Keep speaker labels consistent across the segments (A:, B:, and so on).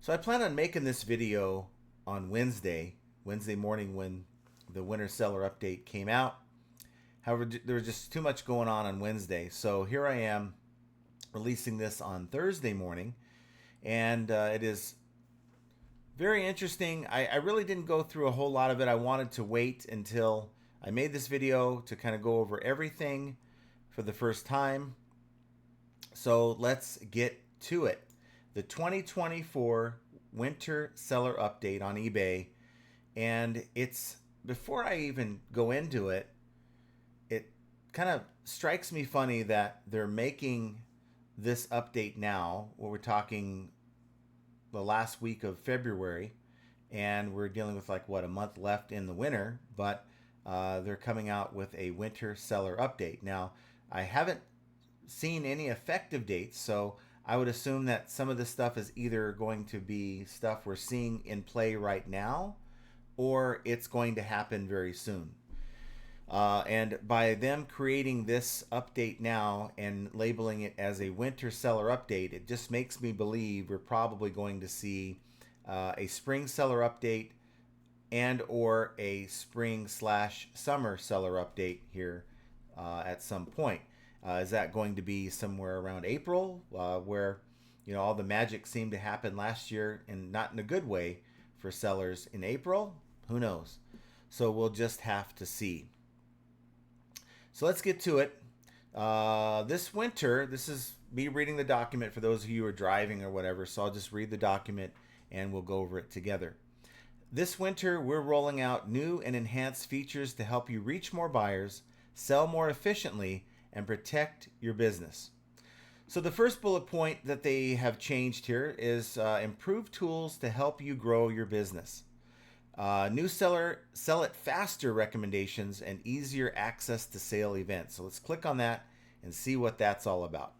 A: So I plan on making this video on Wednesday morning when the winter seller update came out. However, there was just too much going on Wednesday. So here I am releasing this on Thursday morning. And it is very interesting. I really didn't go through a whole lot of it. I wanted to wait until I made this video to kind of go over everything for the first time. So let's get to it. The 2024 winter seller update on eBay. And it's, before I even go into it, it kind of strikes me funny that they're making this update now, where we're talking the last week of February, and we're dealing with like what, a month left in the winter, but they're coming out with a winter seller update. Now, I haven't seen any effective dates, so I would assume that some of this stuff is either going to be stuff we're seeing in play right now, or it's going to happen very soon. And by them creating this update now and labeling it as a winter seller update, it just makes me believe we're probably going to see a spring seller update and or a spring/summer seller update here at some point. Is that going to be somewhere around April, where all the magic seemed to happen last year, and not in a good way for sellers in April? Who knows? So we'll just have to see. So let's get to it. This winter, this is me reading the document for those of you who are driving or whatever, so I'll just read the document and we'll go over it together. This winter, we're rolling out new and enhanced features to help you reach more buyers, sell more efficiently, and protect your business. So the first bullet point that they have changed here is improved tools to help you grow your business. New sell it faster recommendations and easier access to sale events. So let's click on that and see what that's all about.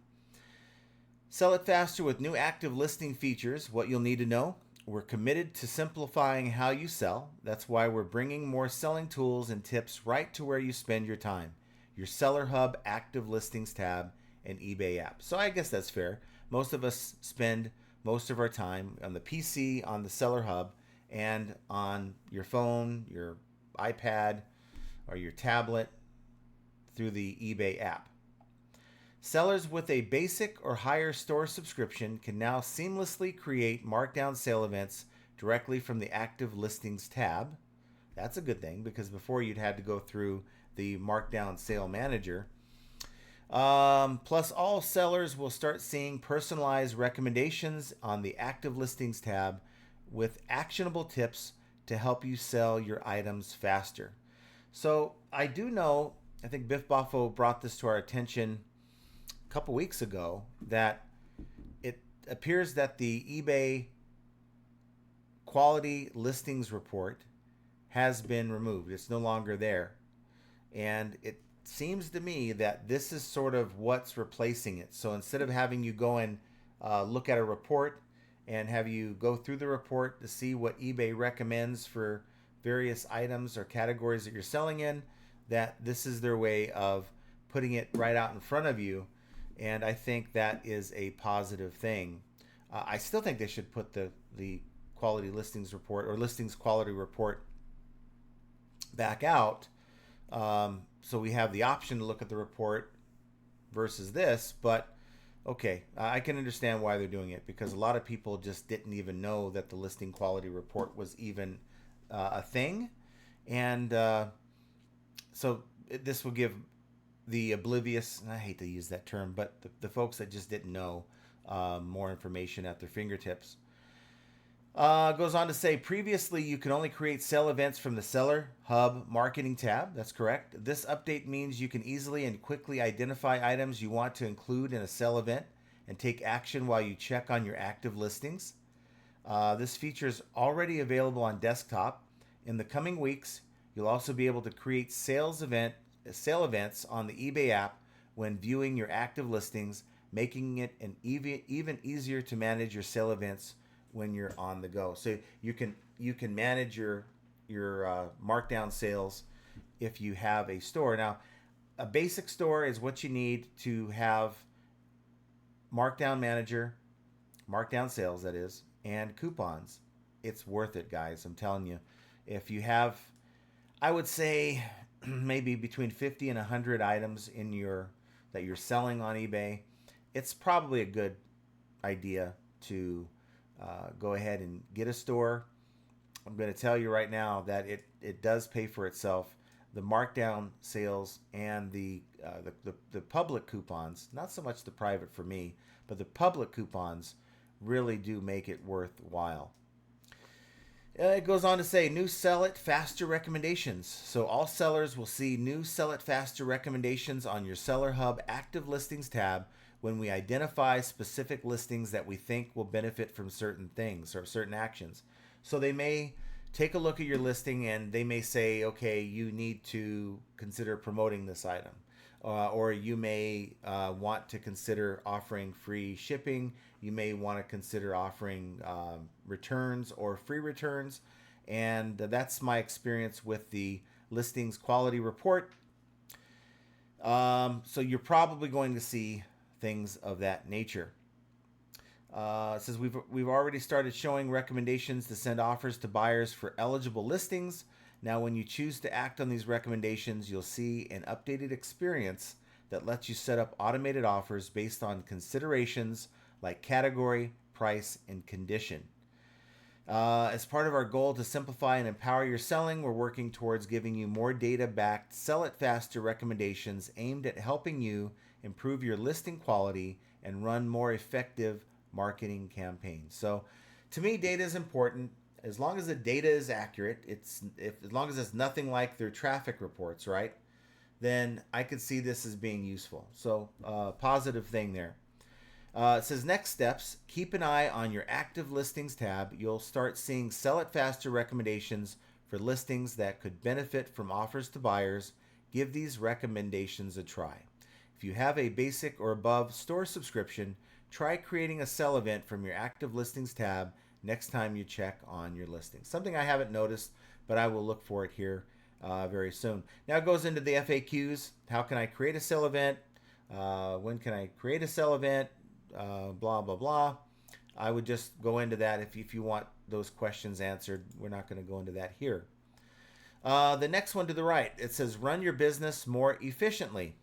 A: Sell it faster with new active listing features. What you'll need to know: we're committed to simplifying how you sell. That's why we're bringing more selling tools and tips right to where you spend your time: your Seller Hub, Active Listings tab, and eBay app. So I guess that's fair. Most of us spend most of our time on the PC, on the Seller Hub, and on your phone, your iPad, or your tablet through the eBay app. Sellers with a basic or higher store subscription can now seamlessly create markdown sale events directly from the Active Listings tab. That's a good thing, because before you'd had to go through the Markdown Sale Manager. Plus, all sellers will start seeing personalized recommendations on the Active Listings tab with actionable tips to help you sell your items faster. So I do know, I think Biff Buffo brought this to our attention a couple weeks ago, that it appears that the eBay quality listings report has been removed. It's no longer there. And it seems to me that this is sort of what's replacing it. So instead of having you go and look at a report and have you go through the report to see what eBay recommends for various items or categories that you're selling in, that this is their way of putting it right out in front of you. And I think that is a positive thing. I still think they should put the quality listings report or listings quality report back out, so we have the option to look at the report versus this. But okay, I can understand why they're doing it, because a lot of people just didn't even know that the listing quality report was even a thing. And so this will give the oblivious, and I hate to use that term, but the folks that just didn't know, more information at their fingertips. Goes on to say, previously you could only create sale events from the Seller Hub Marketing tab. That's correct. This update means you can easily and quickly identify items you want to include in a sale event and take action while you check on your active listings. This feature is already available on desktop. In the coming weeks, you'll also be able to create sale events on the eBay app when viewing your active listings, making it even easier to manage your sale events when you're on the go. So you can manage your markdown sales if you have a store. Now, a basic store is what you need to have Markdown Manager, markdown sales, that is, and coupons. It's worth it, guys. I'm telling you. If you have, I would say, maybe between 50 and 100 items in your that you're selling on eBay, it's probably a good idea to go ahead and get a store. I'm going to tell you right now that it does pay for itself. The markdown sales and the public coupons, not so much the private for me, but the public coupons really do make it worthwhile. It goes on to say new sell it faster recommendations. So all sellers will see new sell it faster recommendations on your Seller Hub active listings tab when we identify specific listings that we think will benefit from certain things or certain actions. So they may take a look at your listing and they may say, okay, you need to consider promoting this item. Or you may want to consider offering free shipping. You may want to consider offering returns or free returns. And that's my experience with the listings quality report. So you're probably going to see things of that nature. It says we've already started showing recommendations to send offers to buyers for eligible listings. Now, when you choose to act on these recommendations, you'll see an updated experience that lets you set up automated offers based on considerations like category, price, and condition. As part of our goal to simplify and empower your selling, we're working towards giving you more data-backed, sell-it-faster recommendations aimed at helping you improve your listing quality and run more effective marketing campaigns. So, to me, data is important. As long as the data is accurate, as long as it's nothing like their traffic reports, right? Then I could see this as being useful. So, positive thing there. It says next steps, keep an eye on your active listings tab. You'll start seeing sell it faster recommendations for listings that could benefit from offers to buyers. Give these recommendations a try. If you have a basic or above store subscription, try creating a sell event from your active listings tab next time you check on your listing. Something I haven't noticed, but I will look for it here very soon. Now it goes into the FAQs. How can I create a sell event? When can I create a sell event? Blah, blah, blah. I would just go into that if you want those questions answered. We're not going to go into that here. The next one to the right, it says run your business more efficiently.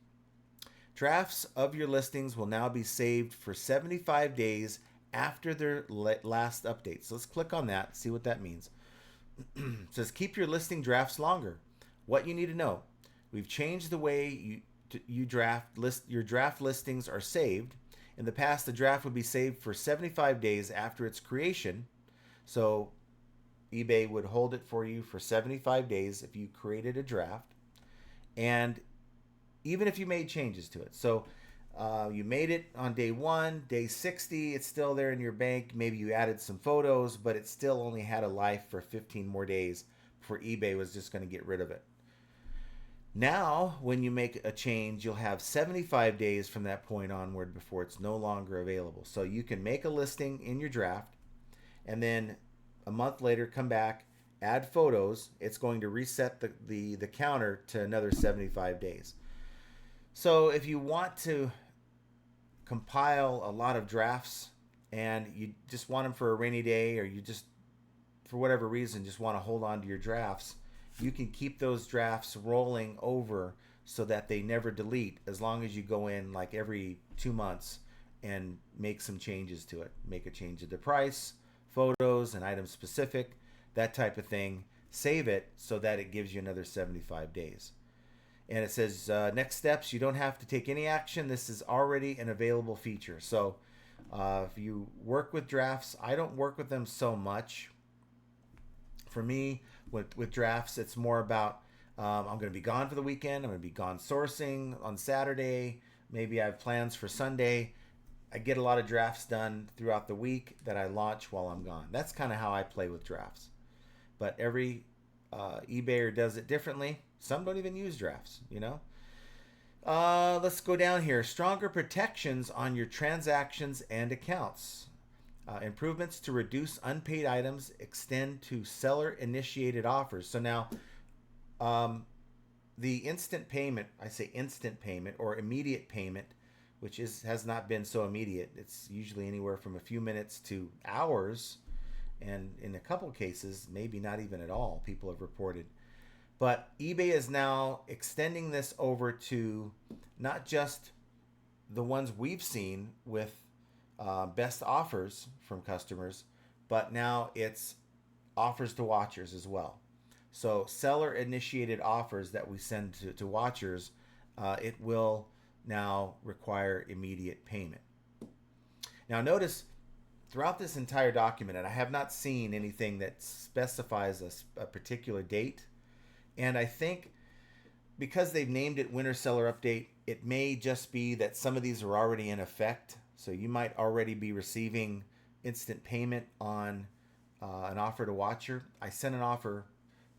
A: Drafts of your listings will now be saved for 75 days after their last update. So let's click on that, see what that means. It says keep your listing drafts longer. What you need to know. We've changed the way your draft listings are saved. In the past, the draft would be saved for 75 days after its creation. So eBay would hold it for you for 75 days if you created a draft. And even if you made changes to it. So you made it on day 1, day 60, it's still there in your bank. Maybe you added some photos, but it still only had a life for 15 more days before eBay was just going to get rid of it. Now, when you make a change, you'll have 75 days from that point onward before it's no longer available. So you can make a listing in your draft, and then a month later come back, add photos. It's going to reset the counter to another 75 days. So if you want to compile a lot of drafts and you just want them for a rainy day, or you just, for whatever reason, just want to hold on to your drafts, you can keep those drafts rolling over so that they never delete, as long as you go in like every 2 months and make some changes to it. Make a change to the price, photos, and item specific, that type of thing. Save it so that it gives you another 75 days. And it says next steps, you don't have to take any action. This is already an available feature. So if you work with drafts, I don't work with them so much. For me, with drafts, it's more about I'm going to be gone for the weekend. I'm going to be gone sourcing on Saturday. Maybe I have plans for Sunday. I get a lot of drafts done throughout the week that I launch while I'm gone. That's kind of how I play with drafts. But every eBayer does it differently. Some don't even use drafts, you know. Let's go down here. Stronger protections on your transactions and accounts. Improvements to reduce unpaid items extend to seller-initiated offers. So now, the instant payment, I say instant payment or immediate payment which has not been so immediate. It's usually anywhere from a few minutes to hours, and in a couple cases, maybe not even at all, people have reported. But eBay is now extending this over to not just the ones we've seen with best offers from customers, but now it's offers to watchers as well. So seller initiated offers that we send to watchers, it will now require immediate payment. Now notice throughout this entire document, and I have not seen anything that specifies a particular date, and I think because they've named it Winter Seller Update, it may just be that some of these are already in effect. So you might already be receiving instant payment on an offer to watcher. I sent an offer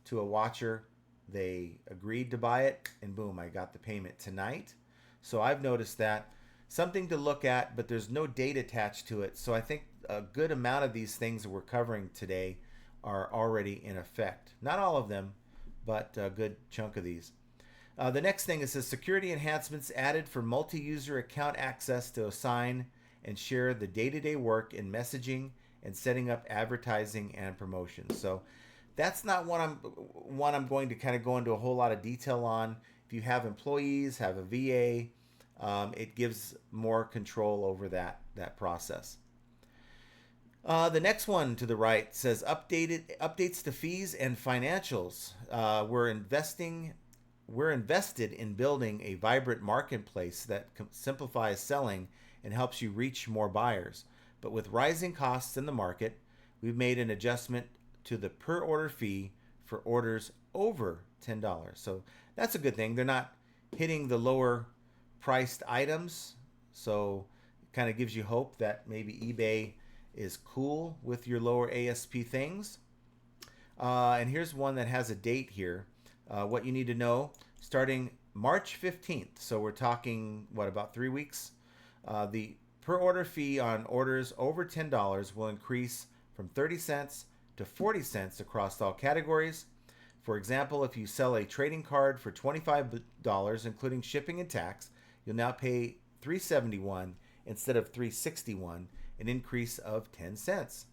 A: to a watcher. They agreed to buy it, and boom, I got the payment tonight. So I've noticed that. Something to look at, but there's no date attached to it. So I think a good amount of these things that we're covering today are already in effect. Not all of them, but a good chunk of these. The next thing is security enhancements added for multi-user account access to assign and share the day-to-day work in messaging and setting up advertising and promotions. So that's not one I'm going to kind of go into a whole lot of detail on. If you have employees, have a VA, it gives more control over that process. The next one to the right says updates to fees and financials. We're invested in building a vibrant marketplace that simplifies selling and helps you reach more buyers. But with rising costs in the market, we've made an adjustment to the per order fee for orders over $10. So that's a good thing. They're not hitting the lower priced items. So it kind of gives you hope that maybe eBay is cool with your lower ASP things. And here's one that has a date here. What you need to know, starting March 15th. So we're talking, about 3 weeks? The per order fee on orders over $10 will increase from 30 cents to 40 cents across all categories. For example, if you sell a trading card for $25, including shipping and tax, you'll now pay $3.71 instead of $3.61, an increase of 10 cents.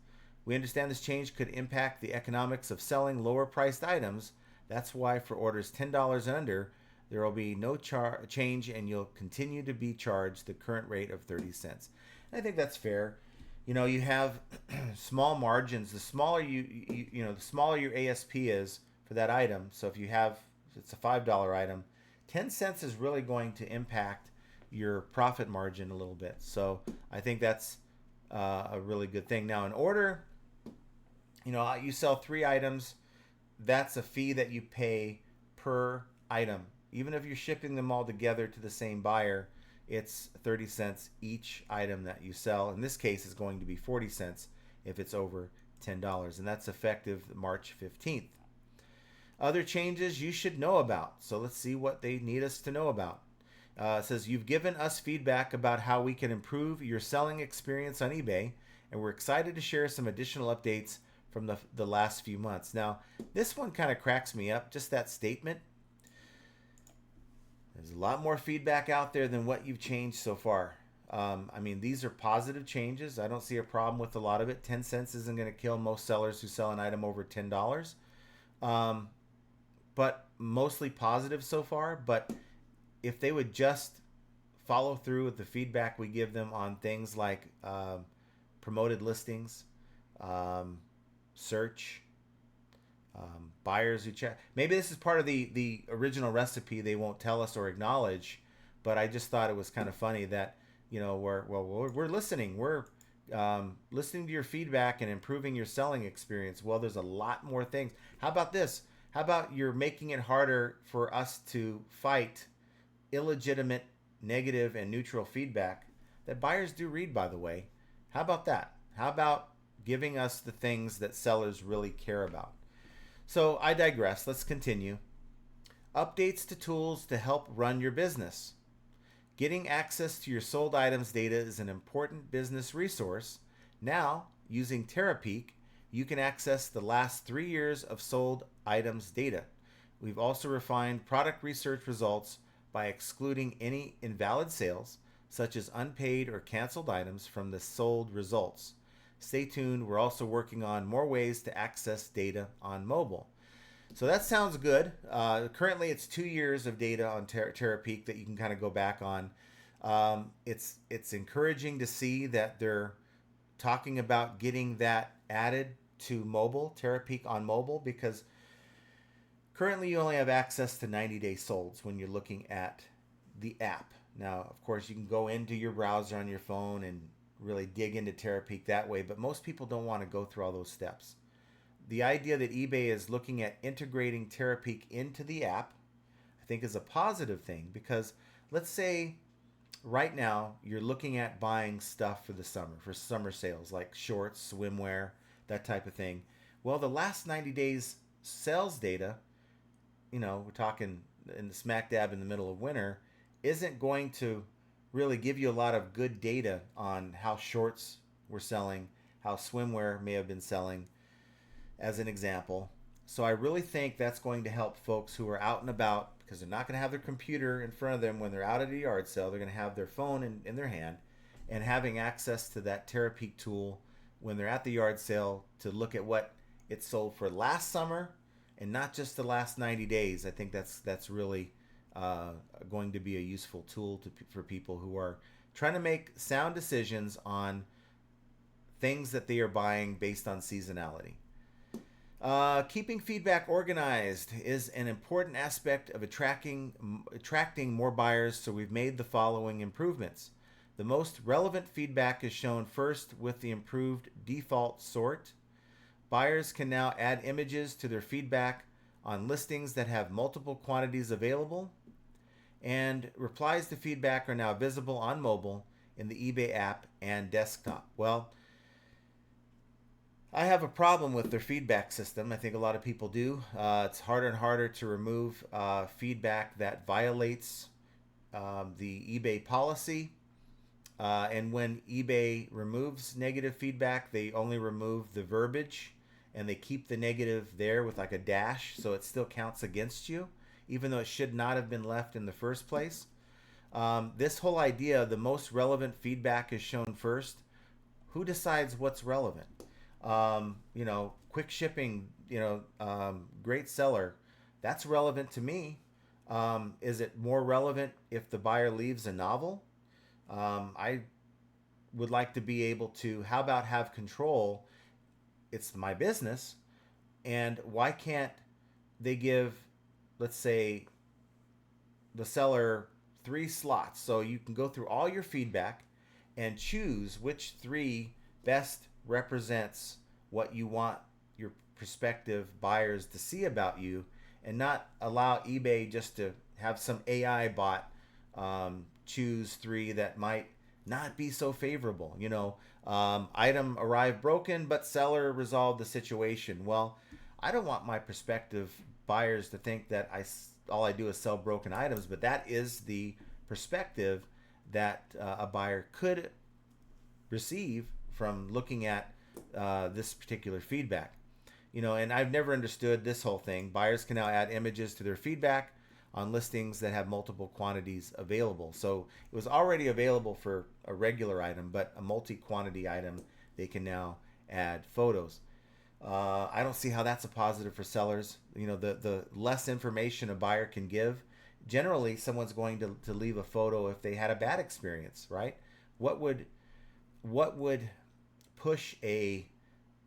A: We understand this change could impact the economics of selling lower priced items. That's why for orders $10 and under, there will be no change, and you'll continue to be charged the current rate of 30 cents. And I think that's fair. You have small margins. The smaller the smaller your ASP is for that item. So if it's a $5 item, 10 cents is really going to impact your profit margin a little bit. So I think that's a really good thing. Now, an order, you sell 3 items, that's a fee that you pay per item. Even if you're shipping them all together to the same buyer, it's 30 cents each item that you sell. In this case, it's going to be 40 cents if it's over $10, and that's effective March 15th. Other changes you should know about. So let's see what they need us to know about. It says, you've given us feedback about how we can improve your selling experience on eBay, and we're excited to share some additional updates from the last few months. Now, this one kind of cracks me up, just that statement. There's a lot more feedback out there than what you've changed so far. These are positive changes. I don't see a problem with a lot of it. 10 cents isn't going to kill most sellers who sell an item over $10. But mostly positive so far. But if they would just follow through with the feedback we give them on things like promoted listings, search, buyers who check. Maybe this is part of the original recipe they won't tell us or acknowledge, but I just thought it was kind of funny that we're listening. We're listening to your feedback and improving your selling experience. Well, there's a lot more things. How about this? How about you're making it harder for us to fight illegitimate, negative, and neutral feedback that buyers do read, by the way. How about that? How about giving us the things that sellers really care about? So I digress. Let's continue. Updates to tools to help run your business. Getting access to your sold items data is an important business resource. Now, using TerraPeak, you can access the last 3 years of sold items data. We've also refined product research results by excluding any invalid sales, such as unpaid or canceled items from the sold results. Stay tuned. We're also working on more ways to access data on mobile. So that sounds good. Currently, it's 2 years of data on Terapeak that you can kind of go back on. It's encouraging to see that they're talking about getting that added to mobile, Terapeak on mobile, because currently you only have access to 90-day solds when you're looking at the app. Now, of course, you can go into your browser on your phone and really dig into Terapeak that way, but most people don't want to go through all those steps. The idea that eBay is looking at integrating Terapeak into the app, I think, is a positive thing, because let's say right now you're looking at buying stuff for the summer, for summer sales, like shorts, swimwear, that type of thing. Well, the last 90 days sales data, we're talking in the smack dab in the middle of winter, isn't going to really give you a lot of good data on how shorts were selling, how swimwear may have been selling, as an example. So I really think that's going to help folks who are out and about, because they're not going to have their computer in front of them when they're out at a yard sale. They're going to have their phone in their hand, and having access to that Terapeak tool when they're at the yard sale to look at what it sold for last summer and not just the last 90 days. I think that's really going to be a useful tool for people who are trying to make sound decisions on things that they are buying based on seasonality. Keeping feedback organized is an important aspect of attracting more buyers, so we've made the following improvements. The most relevant feedback is shown first with the improved default sort. Buyers can now add images to their feedback on listings that have multiple quantities available, and replies to feedback are now visible on mobile in the eBay app and desktop. Well, I have a problem with their feedback system. I think a lot of people do. It's harder and harder to remove feedback that violates the eBay policy. And when eBay removes negative feedback, they only remove the verbiage, and they keep the negative there with like a dash, so it still counts against you, even though it should not have been left in the first place. This whole idea, the most relevant feedback is shown first. Who decides what's relevant? Quick shipping, great seller, that's relevant to me. Is it more relevant if the buyer leaves a novel? I would like to be able to, how about have control? It's my business. And why can't they give, let's say, the seller 3 slots? So you can go through all your feedback and choose which 3 best represents what you want your prospective buyers to see about you, and not allow eBay just to have some AI bot choose 3 that might not be so favorable. Item arrived broken, but seller resolved the situation. Well, I don't want my prospective buyers to think that all I do is sell broken items, but that is the perspective that a buyer could receive from looking at this particular feedback. And I've never understood this whole thing. Buyers can now add images to their feedback on listings that have multiple quantities available. So it was already available for a regular item, but a multi-quantity item, they can now add photos. I don't see how that's a positive for sellers. The less information a buyer can give, generally someone's going to leave a photo if they had a bad experience, right? What would push a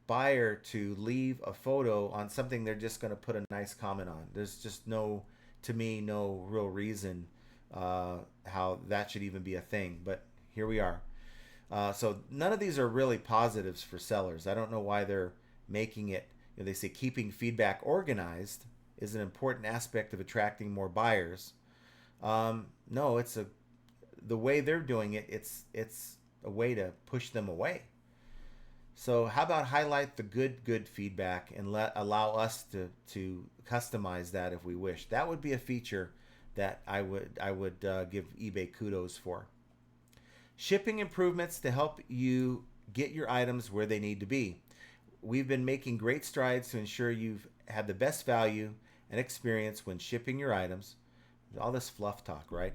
A: buyer to leave a photo on something they're just going to put a nice comment on? There's just no real reason how that should even be a thing, but here we are. So none of these are really positives for sellers. I don't know why they're making it. They say keeping feedback organized is an important aspect of attracting more buyers. No, it's the way they're doing it. It's a way to push them away. So how about highlight the good feedback and allow us to customize that if we wish. That would be a feature that I would give eBay kudos for. Shipping improvements to help you get your items where they need to be. We've been making great strides to ensure you've had the best value and experience when shipping your items. All this fluff talk, right?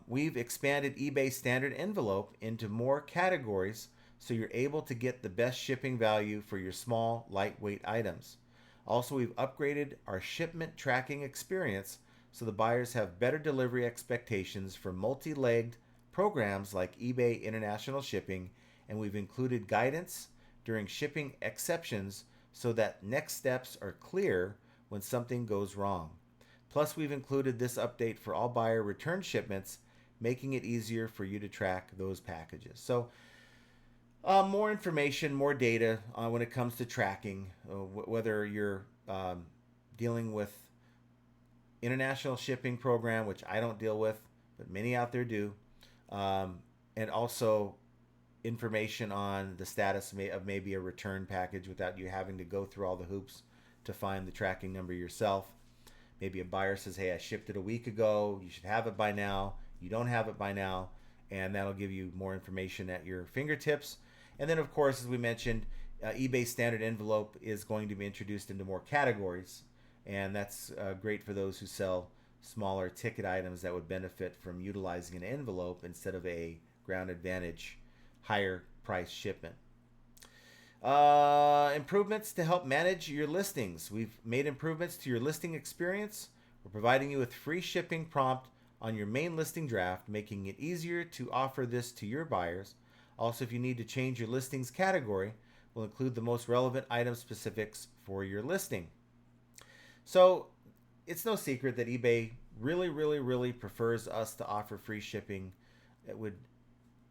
A: We've expanded eBay standard envelope into more categories so you're able to get the best shipping value for your small, lightweight items. Also, we've upgraded our shipment tracking experience so the buyers have better delivery expectations for multi-legged programs like eBay International Shipping, and we've included guidance during shipping exceptions so that next steps are clear when something goes wrong. Plus, we've included this update for all buyer return shipments, making it easier for you to track those packages. So, more information, more data when it comes to tracking, whether you're dealing with international shipping program, which I don't deal with, but many out there do, and also information on the status of maybe a return package without you having to go through all the hoops to find the tracking number yourself. Maybe a buyer says, hey, I shipped it a week ago. You should have it by now. You don't have it by now. And that'll give you more information at your fingertips. And then, of course, as we mentioned, eBay standard envelope is going to be introduced into more categories. And that's great for those who sell smaller ticket items that would benefit from utilizing an envelope instead of a ground advantage higher price shipment. Improvements to help manage your listings. We've made improvements to your listing experience. We're providing you with free shipping prompt on your main listing draft, making it easier to offer this to your buyers. Also, if you need to change your listings category, we'll include the most relevant item specifics for your listing. So it's no secret that eBay really prefers us to offer free shipping.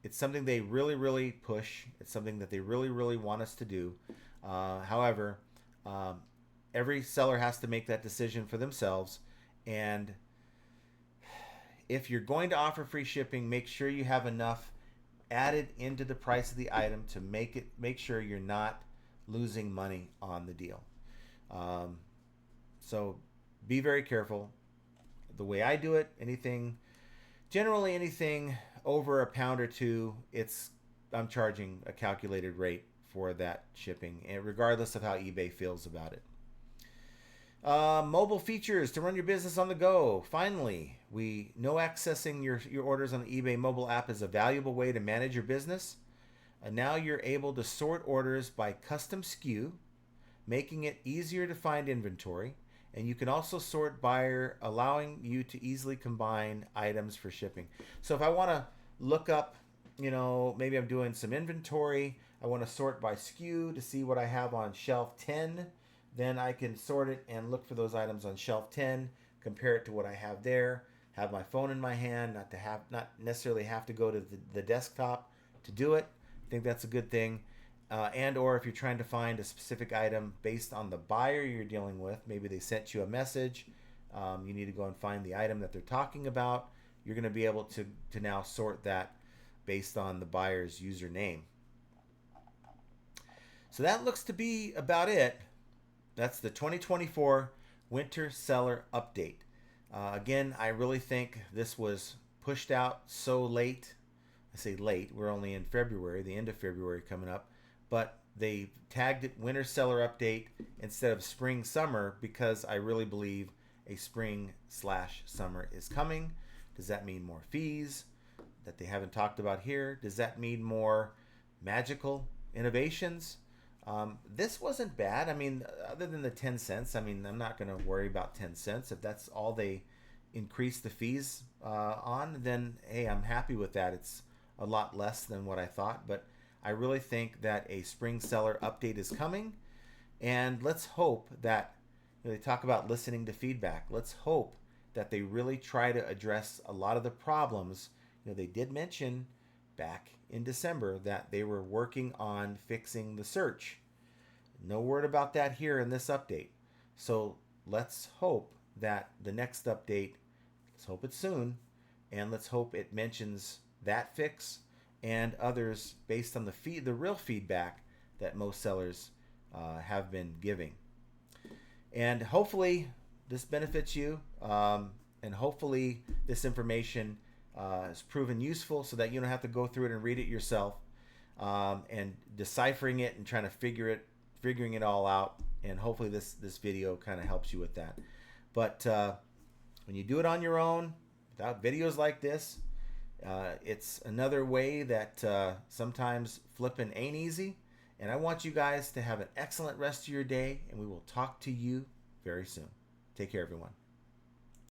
A: It's something they really push. It's something that they really want us to do. However, every seller has to make that decision for themselves. And if you're going to offer free shipping, make sure you have enough added into the price of the item to make sure you're not losing money on the deal. So be very careful. The way I do it, generally anything over £1 or $2, I'm charging a calculated rate for that shipping, and regardless of how eBay feels about it. Mobile features to run your business on the go. Finally, we know accessing your orders on the eBay mobile app is a valuable way to manage your business. And now you're able to sort orders by custom SKU, making it easier to find inventory. And you can also sort buyer, allowing you to easily combine items for shipping. So if I want to look up, maybe I'm doing some inventory, I want to sort by SKU to see what I have on shelf 10, then I can sort it and look for those items on shelf 10, compare it to what I have there, have my phone in my hand, not necessarily have to go to the desktop to do it. I think that's a good thing. And or if you're trying to find a specific item based on the buyer you're dealing with, maybe they sent you a message, you need to go and find the item that they're talking about, you're going to be able to now sort that based on the buyer's username. So that looks to be about it. That's the 2024 Winter Seller Update. Again, I really think this was pushed out so late. I say late, we're only in February, the end of February coming up. But they tagged it Winter Seller Update instead of Spring Summer because I really believe a spring/summer is coming. Does that mean more fees that they haven't talked about here? Does that mean more magical innovations? This wasn't bad. I mean, other than the 10 cents, I'm not going to worry about 10 cents. If that's all they increase the fees on, then hey, I'm happy with that. It's a lot less than what I thought, but I really think that a spring seller update is coming, and let's hope that they talk about listening to feedback. Let's hope that they really try to address a lot of the problems. They did mention back in December that they were working on fixing the search. No word about that here in this update. So let's hope that the next update, let's hope it's soon, and let's hope it mentions that fix and others based on the real feedback that most sellers have been giving. And hopefully this benefits you, and hopefully this information is proven useful so that you don't have to go through it and read it yourself, and deciphering it and trying to figuring it all out. And hopefully this video kind of helps you with that. But when you do it on your own, without videos like this. It's another way that sometimes flipping ain't easy. And I want you guys to have an excellent rest of your day, and we will talk to you very soon. Take care, everyone.